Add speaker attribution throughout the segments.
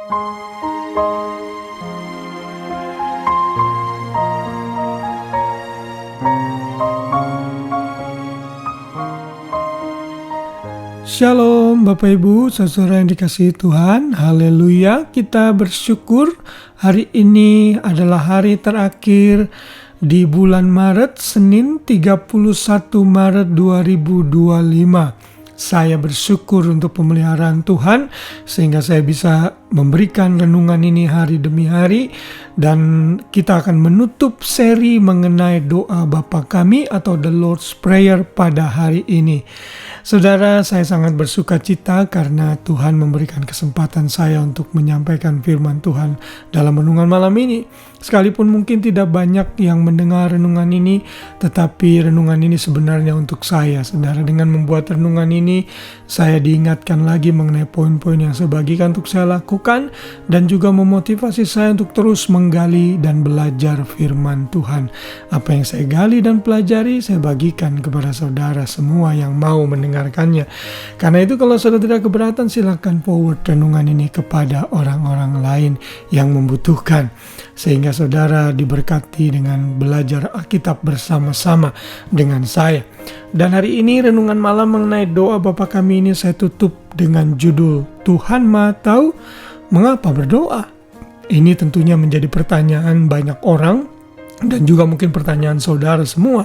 Speaker 1: Shalom Bapak Ibu, saudara yang dikasihi Tuhan, haleluya. Kita bersyukur hari ini adalah hari terakhir di bulan Maret, Senin 31 Maret 2025. Saya bersyukur untuk pemeliharaan Tuhan sehingga saya bisa memberikan renungan ini hari demi hari, dan kita akan menutup seri mengenai doa Bapa Kami atau The Lord's Prayer pada hari ini. Saudara, saya sangat bersuka cita karena Tuhan memberikan kesempatan saya untuk menyampaikan firman Tuhan dalam renungan malam ini. Sekalipun mungkin tidak banyak yang mendengar renungan ini, tetapi renungan ini sebenarnya untuk saya. Saudara, dengan membuat renungan ini, saya diingatkan lagi mengenai poin-poin yang saya bagikan untuk saya lakukan, dan juga memotivasi saya untuk terus menggali dan belajar firman Tuhan. Apa yang saya gali dan pelajari, saya bagikan kepada saudara semua yang mau mendengarkannya. Karena itu kalau saudara tidak keberatan, silakan forward renungan ini kepada orang-orang lain yang membutuhkan, sehingga saudara diberkati dengan belajar Alkitab bersama-sama dengan saya. Dan hari ini renungan malam mengenai doa Bapa Kami ini saya tutup dengan judul Tuhan Maha Tahu Mengapa Berdoa. Ini tentunya menjadi pertanyaan banyak orang dan juga mungkin pertanyaan saudara semua.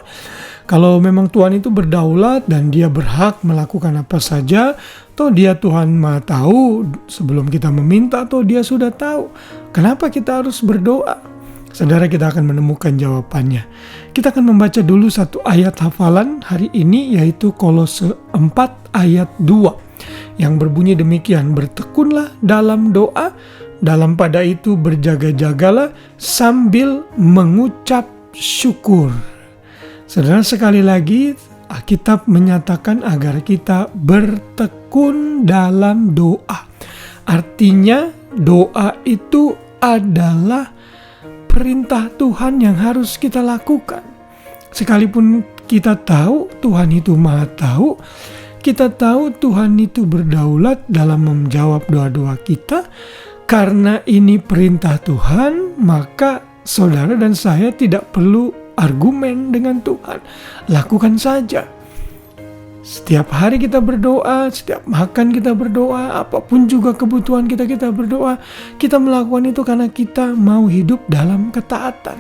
Speaker 1: Kalau memang Tuhan itu berdaulat dan Dia berhak melakukan apa saja, toh Dia Tuhan Maha Tahu sebelum kita meminta, toh Dia sudah tahu. Kenapa kita harus berdoa? Saudara, kita akan menemukan jawabannya. Kita akan membaca dulu satu ayat hafalan hari ini, yaitu Kolose 4 ayat 2 yang berbunyi demikian: bertekunlah dalam doa, dalam pada itu berjaga-jagalah sambil mengucap syukur. Saudara, sekali lagi Alkitab menyatakan agar kita bertekun dalam doa. Artinya doa itu adalah perintah Tuhan yang harus kita lakukan. Sekalipun kita tahu Tuhan itu Maha Tahu, kita tahu Tuhan itu berdaulat dalam menjawab doa-doa kita. Karena ini perintah Tuhan, maka saudara dan saya tidak perlu argumen dengan Tuhan. Lakukan saja. Setiap hari kita berdoa, setiap makan kita berdoa, apapun juga kebutuhan kita berdoa. Kita melakukan itu karena kita mau hidup dalam ketaatan.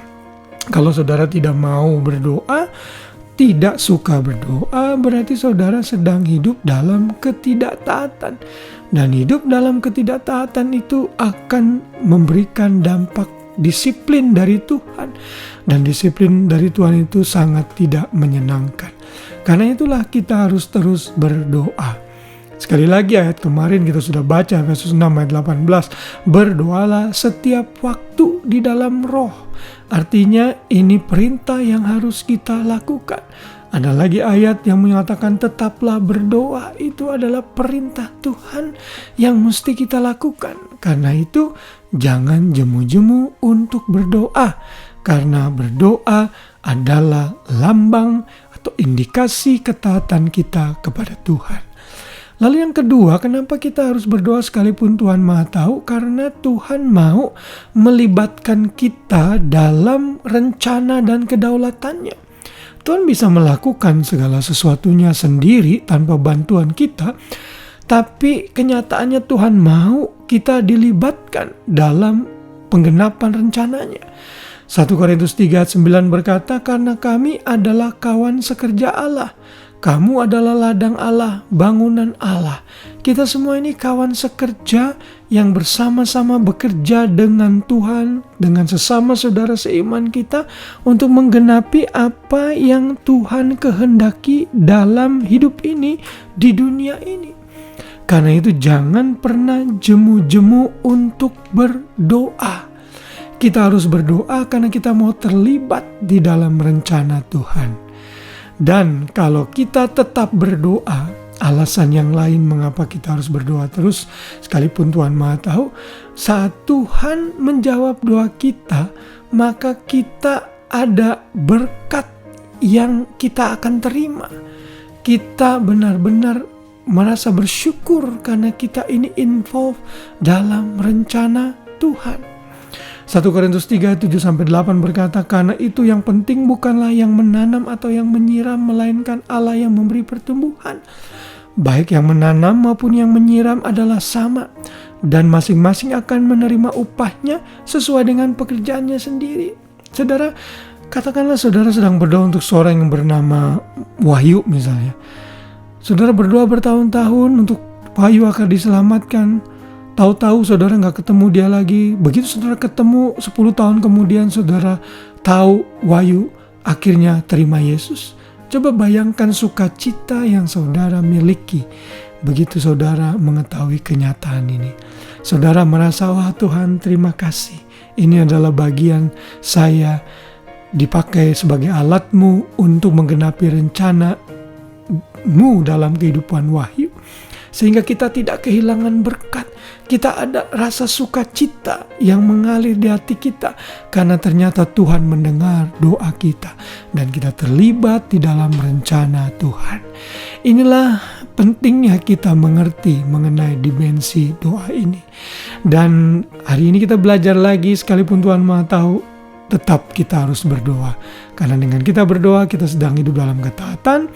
Speaker 1: Kalau saudara tidak mau berdoa, tidak suka berdoa, berarti saudara sedang hidup dalam ketidaktaatan. Dan hidup dalam ketidaktaatan itu akan memberikan dampak disiplin dari Tuhan. Dan disiplin dari Tuhan itu sangat tidak menyenangkan. Karena itulah kita harus terus berdoa. Sekali lagi ayat kemarin kita sudah baca, Efesus 6 ayat 18. Berdoalah setiap waktu di dalam roh. Artinya ini perintah yang harus kita lakukan. Ada lagi ayat yang menyatakan tetaplah berdoa. Itu adalah perintah Tuhan yang mesti kita lakukan. Karena itu jangan jemu-jemu untuk berdoa. Karena berdoa adalah lambang atau indikasi ketaatan kita kepada Tuhan. Lalu yang kedua, kenapa kita harus berdoa sekalipun Tuhan Maha Tahu? Karena Tuhan mau melibatkan kita dalam rencana dan kedaulatannya. Tuhan bisa melakukan segala sesuatunya sendiri tanpa bantuan kita, tapi kenyataannya Tuhan mau kita dilibatkan dalam penggenapan rencananya. 1 Korintus 3 ayat 9 berkata, karena kami adalah kawan sekerja Allah. Kamu adalah ladang Allah, bangunan Allah. Kita semua ini kawan sekerja yang bersama-sama bekerja dengan Tuhan, dengan sesama saudara seiman kita untuk menggenapi apa yang Tuhan kehendaki dalam hidup ini, di dunia ini. Karena itu jangan pernah jemu-jemu untuk berdoa. Kita harus berdoa karena kita mau terlibat di dalam rencana Tuhan. Dan kalau kita tetap berdoa, alasan yang lain mengapa kita harus berdoa terus, sekalipun Tuhan Maha Tahu, saat Tuhan menjawab doa kita, maka kita ada berkat yang kita akan terima. Kita benar-benar merasa bersyukur karena kita ini involve dalam rencana Tuhan. 1 Korintus 3, 7-8 berkata, karena itu yang penting bukanlah yang menanam atau yang menyiram, melainkan Allah yang memberi pertumbuhan. Baik yang menanam maupun yang menyiram adalah sama, dan masing-masing akan menerima upahnya sesuai dengan pekerjaannya sendiri. Saudara, katakanlah saudara sedang berdoa untuk seorang yang bernama Wahyu misalnya. Saudara berdoa bertahun-tahun untuk Wahyu akan diselamatkan. Tahu-tahu saudara gak ketemu dia lagi. Begitu saudara ketemu 10 tahun kemudian saudara tahu Wahyu akhirnya terima Yesus. Coba bayangkan sukacita yang saudara miliki begitu saudara mengetahui kenyataan ini. Saudara merasa, wah Tuhan terima kasih. Ini adalah bagian saya dipakai sebagai alatmu untuk menggenapi rencana-mu dalam kehidupan Wahyu. Sehingga kita tidak kehilangan berkat. Kita ada rasa sukacita yang mengalir di hati kita. Karena ternyata Tuhan mendengar doa kita. Dan kita terlibat di dalam rencana Tuhan. Inilah pentingnya kita mengerti mengenai dimensi doa ini. Dan hari ini kita belajar lagi, sekalipun Tuhan Maha tahu, tetap kita harus berdoa. Karena dengan kita berdoa, kita sedang hidup dalam ketaatan.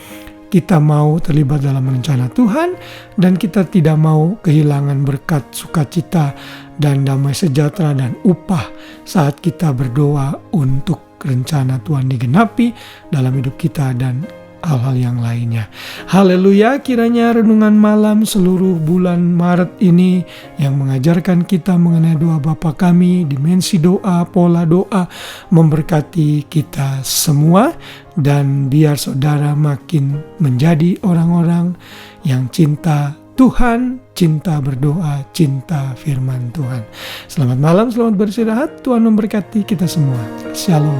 Speaker 1: Kita mau terlibat dalam rencana Tuhan, dan kita tidak mau kehilangan berkat, sukacita, dan damai sejahtera dan upah saat kita berdoa untuk rencana Tuhan digenapi dalam hidup kita dan hal-hal yang lainnya. Haleluya, kiranya renungan malam seluruh bulan Maret ini yang mengajarkan kita mengenai doa Bapa kami, dimensi doa, pola doa, memberkati kita semua. Dan biar saudara makin menjadi orang-orang yang cinta Tuhan, cinta berdoa, cinta firman Tuhan. Selamat malam, selamat beristirahat. Tuhan memberkati kita semua. Shalom.